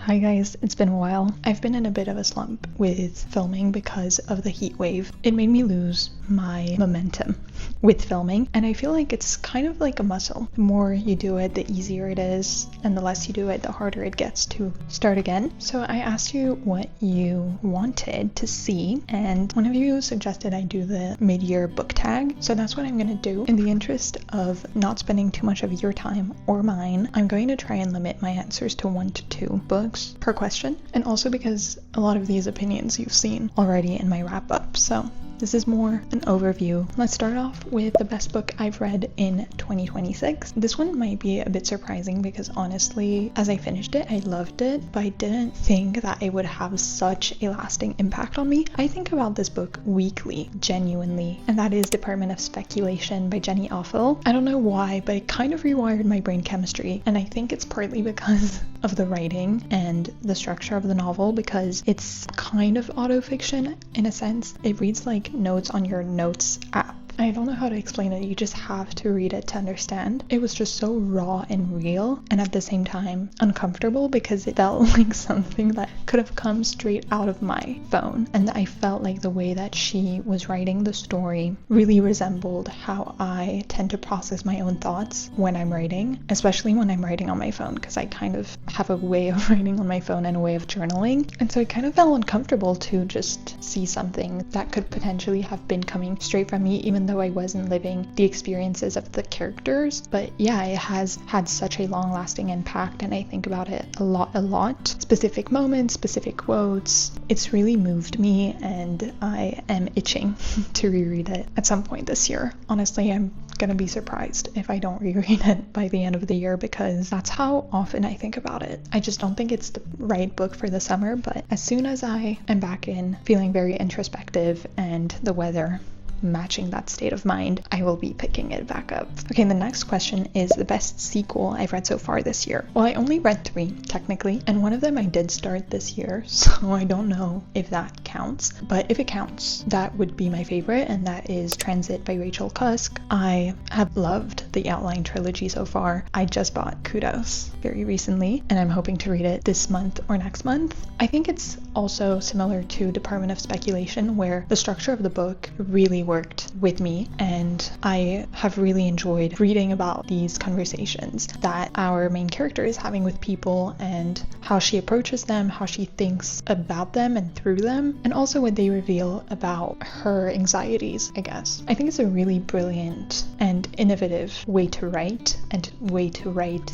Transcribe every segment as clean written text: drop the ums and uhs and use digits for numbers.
Hi guys, it's been a while. I've been in a bit of a slump with filming because of the heat wave. It made me lose my momentum with filming, and I feel like it's kind of like a muscle. The more you do it, the easier it is, and the less you do it, the harder it gets to start again. So I asked you what you wanted to see, and one of you suggested I do the mid-year book tag, so that's what I'm gonna do. In the interest of not spending too much of your time or mine, I'm going to try and limit my answers to 1 to 2 books per question, and also because a lot of these opinions you've seen already in my wrap up, so this is more an overview. Let's start off with the best book I've read in 2026. This one might be a bit surprising because honestly, as I finished it, I loved it, but I didn't think that it would have such a lasting impact on me. I think about this book weekly, genuinely, and that is Department of Speculation by Jenny Offel. I don't know why, but it kind of rewired my brain chemistry, and I think it's partly because of the writing and the structure of the novel, because it's kind of autofiction in a sense. It reads like notes on your notes app. I don't know how to explain it, you just have to read it to understand. It was just so raw and real, and at the same time uncomfortable, because it felt like something that could have come straight out of my phone. And I felt like the way that she was writing the story really resembled how I tend to process my own thoughts when I'm writing, especially when I'm writing on my phone, because I kind of have a way of writing on my phone and a way of journaling. And so it kind of felt uncomfortable to just see something that could potentially have been coming straight from me, even though I wasn't living the experiences of the characters. But yeah, it has had such a long-lasting impact, and I think about it a lot. Specific moments, specific quotes. It's really moved me, and I am itching to reread it at some point this year. Honestly, I'm gonna be surprised if I don't reread it by the end of the year, because that's how often I think about it. I just don't think it's the right book for the summer, but as soon as I am back in feeling very introspective and the weather matching that state of mind, I will be picking it back up. Okay, the next question is the best sequel I've read so far this year. Well, I only read 3 technically, and one of them I did start this year, so I don't know if that counts, but if it counts, that would be my favorite, and that is Transit by Rachel Cusk. I have loved the Outline trilogy so far. I just bought Kudos very recently, and I'm hoping to read it this month or next month. I think it's also similar to Department of Speculation, where the structure of the book really worked with me, and I have really enjoyed reading about these conversations that our main character is having with people, and how she approaches them, how she thinks about them and through them, and also what they reveal about her anxieties, I guess. I think it's a really brilliant and innovative way to write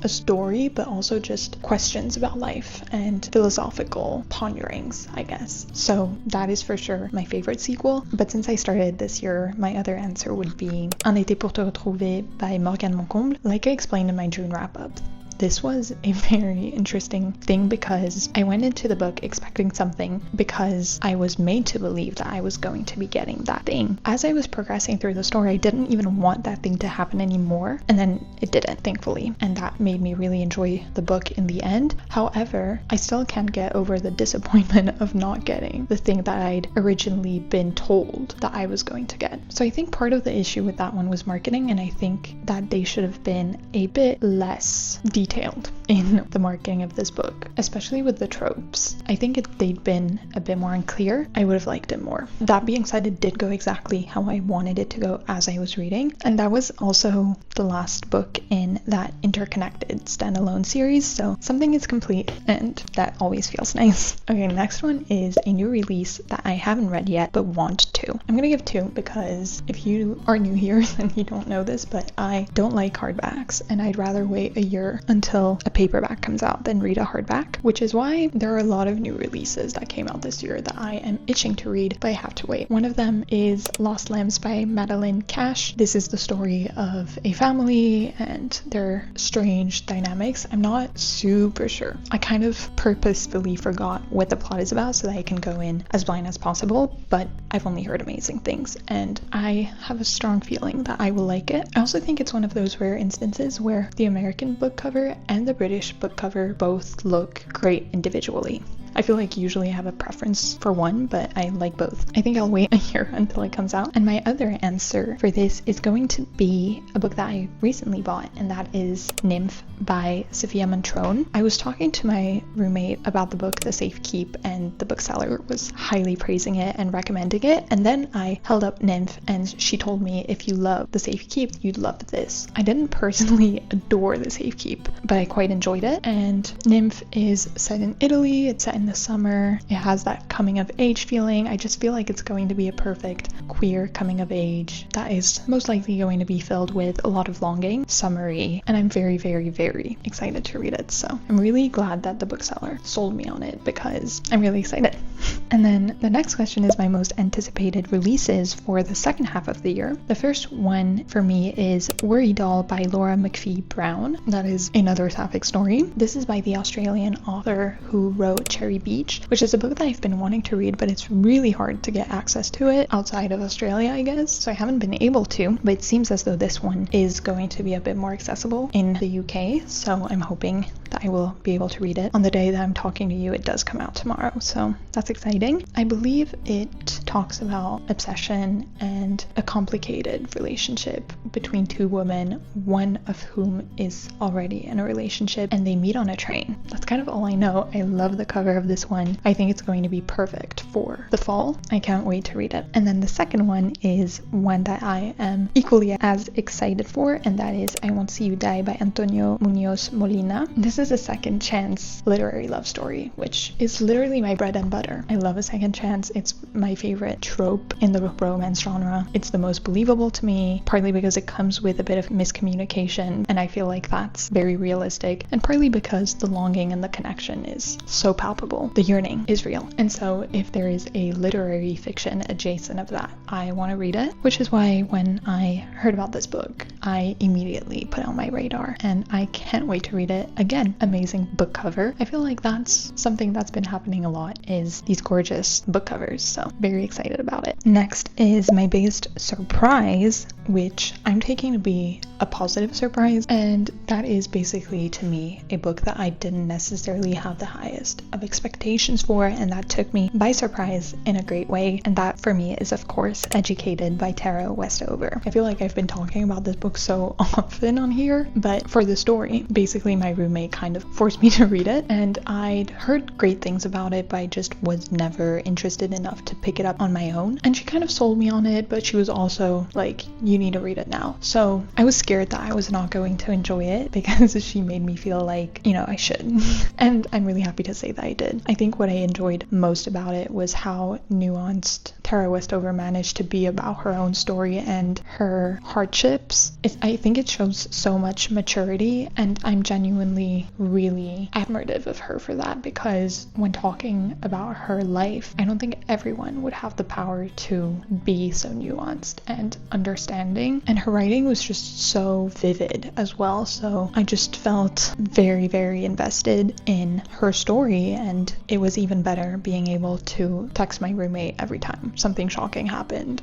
a story, but also just questions about life and philosophical ponderings, I guess. So that is for sure my favorite sequel, but since I started this year, my other answer would be Un été pour te retrouver by Morgane Moncomble. Like I explained in my June wrap-up, this was a very interesting thing because I went into the book expecting something, because I was made to believe that I was going to be getting that thing. As I was progressing through the story, I didn't even want that thing to happen anymore, and then it didn't, thankfully, and that made me really enjoy the book in the end. However, I still can't get over the disappointment of not getting the thing that I'd originally been told that I was going to get. So I think part of the issue with that one was marketing, and I think that they should have been a bit less detailed in the marketing of this book, especially with the tropes. I think if they'd been a bit more unclear, I would have liked it more. That being said, it did go exactly how I wanted it to go as I was reading, and that was also the last book in that interconnected standalone series, so something is complete, and that always feels nice. Okay, next one is a new release that I haven't read yet but want to. I'm gonna give 2 because if you are new here, then you don't know this, but I don't like hardbacks, and I'd rather wait a year until a paperback comes out than read a hardback, which is why there are a lot of new releases that came out this year that I am itching to read, but I have to wait. One of them is Lost Lambs by Madeline Cash. This is the story of a family and their strange dynamics. I'm not super sure. I kind of purposefully forgot what the plot is about so that I can go in as blind as possible, but I've only heard amazing things, and I have a strong feeling that I will like it. I also think it's one of those rare instances where the American book cover and the British book cover both look great individually. I feel like usually I have a preference for one, but I like both. I think I'll wait a year until it comes out. And my other answer for this is going to be a book that I recently bought, and that is Nymph by Sophia Montrone. I was talking to my roommate about the book The Safe Keep, and the bookseller was highly praising it and recommending it, and then I held up Nymph and she told me, if you love The Safe Keep, you'd love this. I didn't personally adore The Safe Keep, but I quite enjoyed it. And Nymph is set in Italy, it's set in the summer, it has that coming of age feeling. I just feel like it's going to be a perfect queer coming of age that is most likely going to be filled with a lot of longing, summery, and I'm very, very, very excited to read it. So I'm really glad that the bookseller sold me on it because I'm really excited. And then the next question is my most anticipated releases for the second half of the year. The first one for me is Worry Doll by Laura McPhee Brown. That is another sapphic story. This is by the Australian author who wrote Cherry Beach, which is a book that I've been wanting to read, but it's really hard to get access to it outside of Australia, I guess. So I haven't been able to, but it seems as though this one is going to be a bit more accessible in the UK. So I'm hoping that I will be able to read it. On the day that I'm talking to you, it does come out tomorrow, so that's exciting. I believe it talks about obsession and a complicated relationship between two women, one of whom is already in a relationship, and they meet on a train. That's kind of all I know. I love the cover of this one. I think it's going to be perfect for the fall. I can't wait to read it. And then the second one is one that I am equally as excited for, and that is I Won't See You Die by Antonio Munoz Molina. This is a second chance literary love story, which is literally my bread and butter. I love a second chance. It's my favorite trope in the romance genre. It's the most believable to me, partly because it comes with a bit of miscommunication, and I feel like that's very realistic, and partly because the longing and the connection is so palpable. The yearning is real. And so if there is a literary fiction adjacent of that, I want to read it, which is why when I heard about this book, I immediately put it on my radar, and I can't wait to read it. Again, amazing book cover. I feel like that's something that's been happening a lot, is these gorgeous book covers, so very excited about it. Next is my biggest surprise, which I'm taking to be a positive surprise, and that is basically, to me, a book that I didn't necessarily have the highest of expectations for, and that took me by surprise in a great way, and that for me is of course Educated by Tara Westover. I feel like I've been talking about this book so often on here, but for the story, basically my roommate kind of forced me to read it, and I'd heard great things about it, but I just was never interested enough to pick it up on my own, and she kind of sold me on it, but she was also like, you need to read it now. So I was scared that I was not going to enjoy it because she made me feel like, you know, I should. And I'm really happy to say that I did. I think what I enjoyed most about it was how nuanced Tara Westover managed to be about her own story and her hardships. I think it shows so much maturity, and I'm genuinely really admirative of her for that, because when talking about her life, I don't think everyone would have the power to be so nuanced and understanding, and her writing was just so vivid as well. So I just felt very, very invested in her story, and it was even better being able to text my roommate every time something shocking happened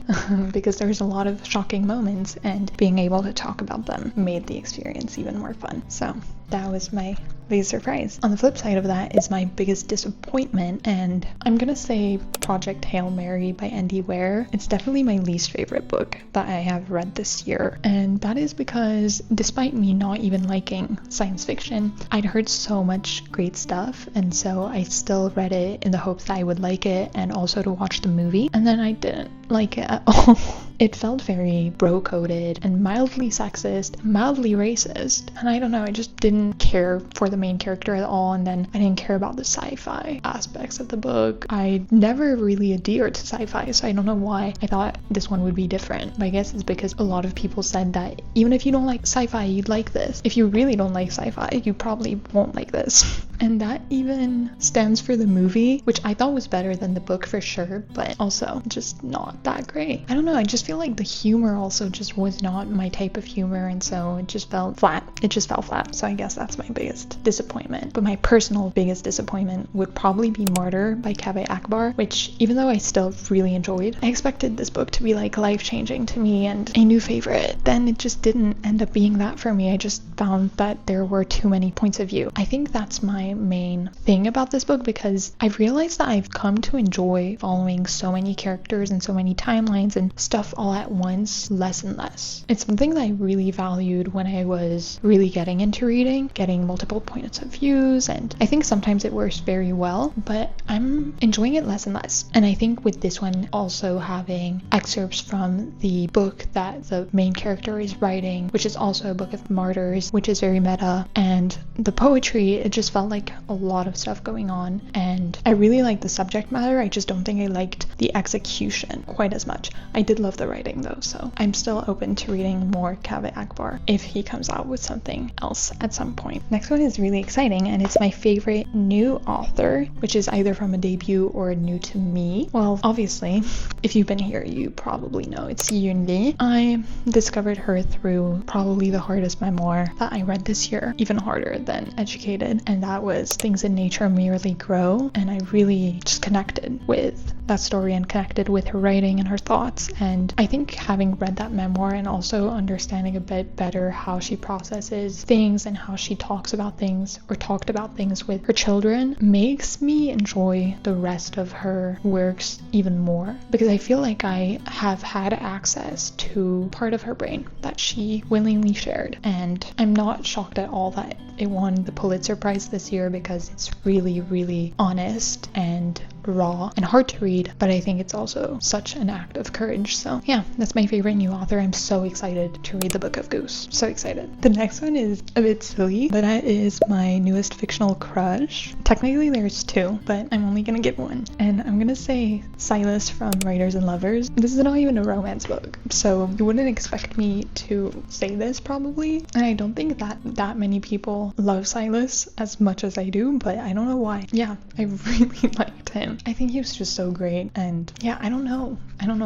because there's a lot of shocking moments, and being able to talk about them made the experience even more fun. So that was my biggest surprise. On the flip side of that is my biggest disappointment, and I'm gonna say Project Hail Mary by Andy Weir. It's definitely my least favorite book that I have read this year, and that is because despite me not even liking science fiction, I'd heard so much great stuff, and so I still read it in the hopes that I would like it and also to watch the movie, and then I didn't like it at all. It felt very bro-coded and mildly sexist, mildly racist, and I don't know, I just didn't care for the main character at all, and then I didn't care about the sci-fi aspects of the book. I never really adhered to sci-fi, so I don't know why I thought this one would be different, but I guess it's because a lot of people said that even if you don't like sci-fi, you'd like this. If you really don't like sci-fi, you probably won't like this. And that even stands for the movie, which I thought was better than the book for sure, but also just not that great. I don't know, I just just feel like the humor also just was not my type of humor, and so it just felt flat. It just fell flat. So I guess that's my biggest disappointment. But my personal biggest disappointment would probably be Martyr by Kaveh Akbar, which even though I still really enjoyed, I expected this book to be like life-changing to me and a new favorite. Then it just didn't end up being that for me. I just found that there were too many points of view. I think that's my main thing about this book, because I've realized that I've come to enjoy following so many characters and so many timelines and stuff all at once less and less. It's something that I really valued when I was really getting into reading, getting multiple points of views, and I think sometimes it works very well, but I'm enjoying it less and less. And I think with this one also having excerpts from the book that the main character is writing, which is also a book of martyrs, which is very meta, and the poetry, it just felt like a lot of stuff going on, and I really liked the subject matter. I just don't think I liked the execution quite as much. I did love the writing though, so I'm still open to reading more Kaveh Akbar if he comes out with something else at some point. Next one is really exciting, and it's my favorite new author, which is either from a debut or new to me. Well, obviously, if you've been here, you probably know it's Yoon Lee. I discovered her through probably the hardest memoir that I read this year, even harder than Educated, and that was Things in Nature Merely Grow, and I really just connected with that story and connected with her writing and her thoughts. And I think having read that memoir and also understanding a bit better how she processes things and how she talks about things or talked about things with her children makes me enjoy the rest of her works even more, because I feel like I have had access to part of her brain that she willingly shared, and I'm not shocked at all that it won the Pulitzer Prize this year, because it's really, really honest and raw and hard to read, but I think it's also such an act of courage. So yeah, that's my favorite new author. I'm so excited to read The Book of Goose. So excited. The next one is a bit silly, but that is my newest fictional crush. Technically there's two, but I'm only gonna give one, and I'm gonna say Silas from Writers and Lovers. This is not even a romance book, so you wouldn't expect me to say this probably, and I don't think that many people love Silas as much as I do, but I don't know why. Yeah, I really liked him. I think he was just so great, and yeah, I don't know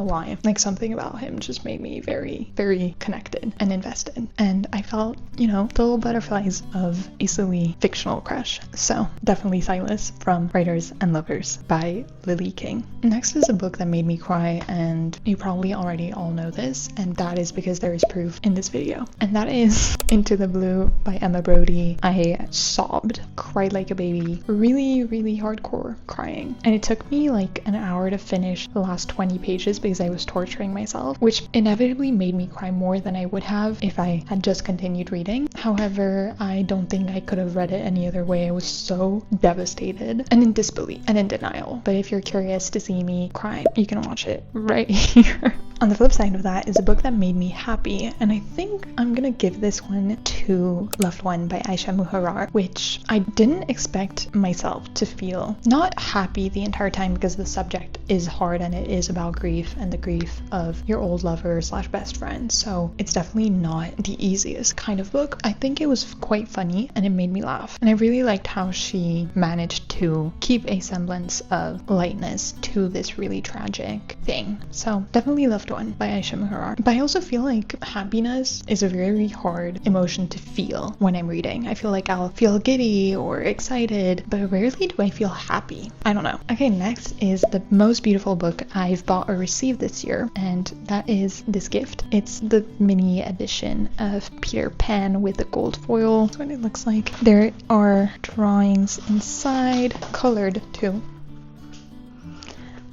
why. Like, something about him just made me very, very connected and invested, and I felt, the little butterflies of a silly fictional crush. So definitely Silas from Writers and Lovers by Lily King. Next is a book that made me cry, and you probably already all know this, and that is because there is proof in this video, and that is Into the Blue by Emma Brody. I sobbed, cried like a baby, really, really hardcore crying, and it took me like an hour to finish the last 20 pages because I was torturing myself, which inevitably made me cry more than I would have if I had just continued reading. However, I don't think I could have read it any other way. I was so devastated and in disbelief and in denial. But if you're curious to see me cry, you can watch it right here. On the flip side of that is a book that made me happy, and I think I'm gonna give this one to Loved One by Aisha Muharrar, which I didn't expect myself to feel not happy the entire time, because the subject is hard and it is about grief and the grief of your old lover / best friend, so it's definitely not the easiest kind of book. I think it was quite funny and it made me laugh, and I really liked how she managed to keep a semblance of lightness to this really tragic thing. So definitely Loved One by Aisha Muharrar. But I also feel like happiness is a very hard emotion to feel when I'm reading. I feel like I'll feel giddy or excited, but rarely do I feel happy. I don't know. Okay, next is the most beautiful book I've bought or received this year, and that is this gift. It's the mini edition of Peter Pan with the gold foil. That's what it looks like. There are drawings inside, colored too.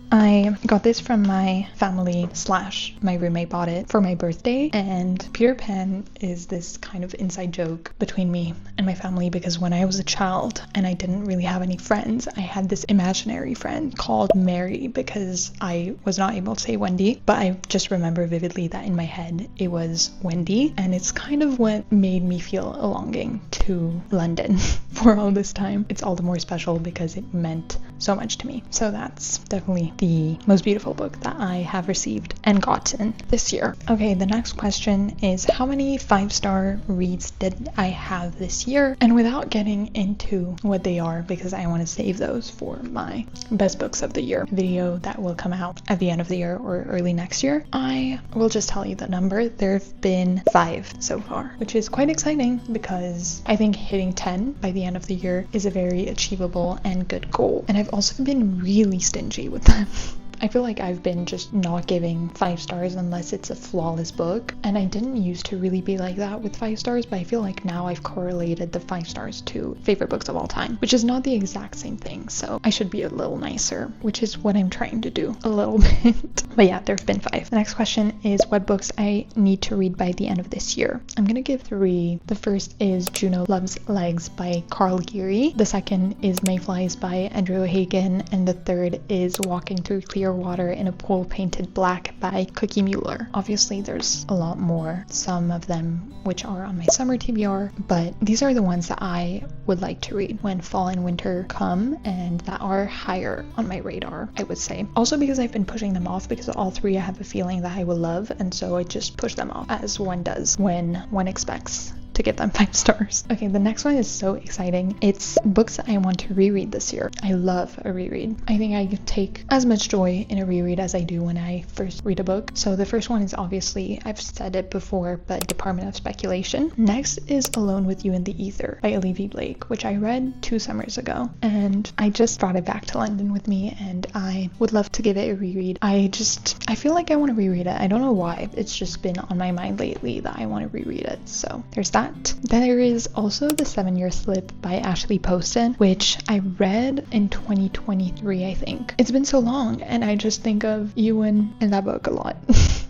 I got this from my family / my roommate bought it for my birthday, and Peter Pan is this kind of inside joke between me and my family, because when I was a child and I didn't really have any friends, I had this imaginary friend called Mary, because I was not able to say Wendy, but I just remember vividly that in my head it was Wendy, and it's kind of what made me feel a longing to London for all this time. It's all the more special because it meant so much to me. So that's definitely the most beautiful book that I have received and gotten this year. Okay, the next question is how many 5-star reads did I have this year? And without getting into what they are, because I want to save those for my best books of the year video that will come out at the end of the year or early next year, I will just tell you the number. There have been 5 so far, which is quite exciting because I think hitting 10 by the end of the year is a very achievable and good goal. And I've also been really stingy with them. I feel like I've been just not giving 5 stars unless it's a flawless book, and I didn't used to really be like that with 5 stars, but I feel like now I've correlated the 5 stars to favorite books of all time, which is not the exact same thing, so I should be a little nicer, which is what I'm trying to do a little bit. But yeah, there have been 5. The next question is what books I need to read by the end of this year. I'm gonna give 3. The first is Juno Loves Legs by Carl Geary. The second is Mayflies by Andrew Hagen, and the third is Walking Through Clear Water in a Pool Painted Black by Cookie Mueller. Obviously there's a lot more, some of them which are on my summer TBR, but these are the ones that I would like to read when fall and winter come and that are higher on my radar, I would say. Also because I've been pushing them off because all 3 I have a feeling that I will love, and so I just push them off as one does when one expects to give them 5 stars. Okay, the next one is so exciting. It's books I want to reread this year. I love a reread. I think I take as much joy in a reread as I do when I first read a book. So the first one is obviously, I've said it before, but Department of Speculation. Next is Alone with You in the Ether by Olivia Blake, which I read 2 summers ago, and I just brought it back to London with me, and I would love to give it a reread. I feel like I want to reread it. I don't know why. It's just been on my mind lately that I want to reread it. So there's that. There is also The 7-Year Slip by Ashley Poston, which I read in 2023, I think. It's been so long, and I just think of Ewan in that book a lot.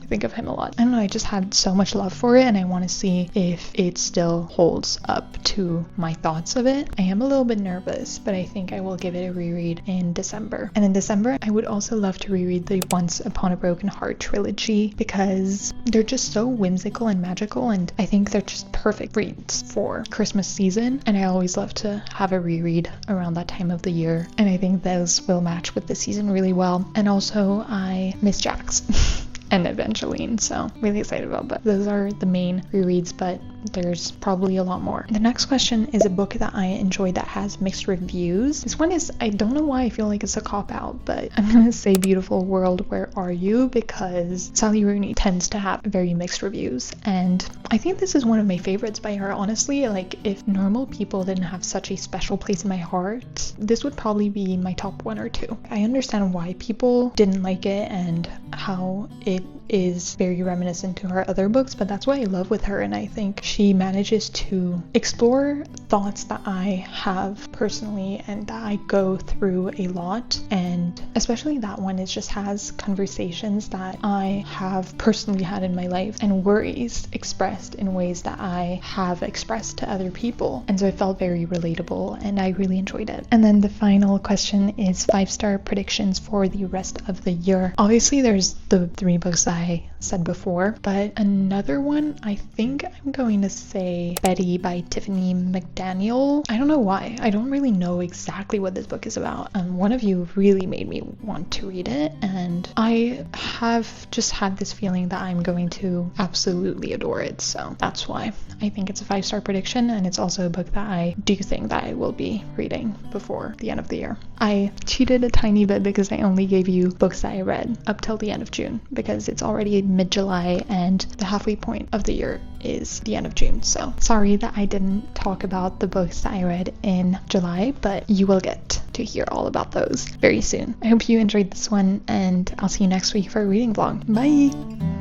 Think of him a lot. I don't know, I just had so much love for it, and I want to see if it still holds up to my thoughts of it. I am a little bit nervous, but I think I will give it a reread in December. And in December, I would also love to reread the Once Upon a Broken Heart trilogy because they're just so whimsical and magical, and I think they're just perfect reads for Christmas season, and I always love to have a reread around that time of the year, and I think those will match with the season really well. And also, I miss Jax. And Evangeline, so really excited about that. Those are the main rereads, but there's probably a lot more. The next question is a book that I enjoyed that has mixed reviews. This one is, I don't know why I feel like it's a cop-out, but I'm gonna say Beautiful World, Where Are You? Because Sally Rooney tends to have very mixed reviews, and I think this is one of my favorites by her, honestly. Like, if Normal People didn't have such a special place in my heart, this would probably be my top 1 or 2. I understand why people didn't like it and how it is very reminiscent to her other books, but that's what I love with her, and I think she manages to explore thoughts that I have personally and that I go through a lot, and especially that one, it just has conversations that I have personally had in my life and worries expressed in ways that I have expressed to other people, and so it felt very relatable and I really enjoyed it. And then the final question is 5-star predictions for the rest of the year. Obviously there's the 3 books that I said before, but another one, I think I'm going to say Betty by Tiffany McDaniel. I don't know why. I don't really know exactly what this book is about. One of you really made me want to read it, and I have just had this feeling that I'm going to absolutely adore it, so that's why I think it's a 5-star prediction, and it's also a book that I do think that I will be reading before the end of the year. I cheated a tiny bit because I only gave you books that I read up till the end of June, because it's already mid-July and the halfway point of the year is the end of June. So sorry that I didn't talk about the books that I read in July, but you will get to hear all about those very soon. I hope you enjoyed this one, and I'll see you next week for a reading vlog. Bye!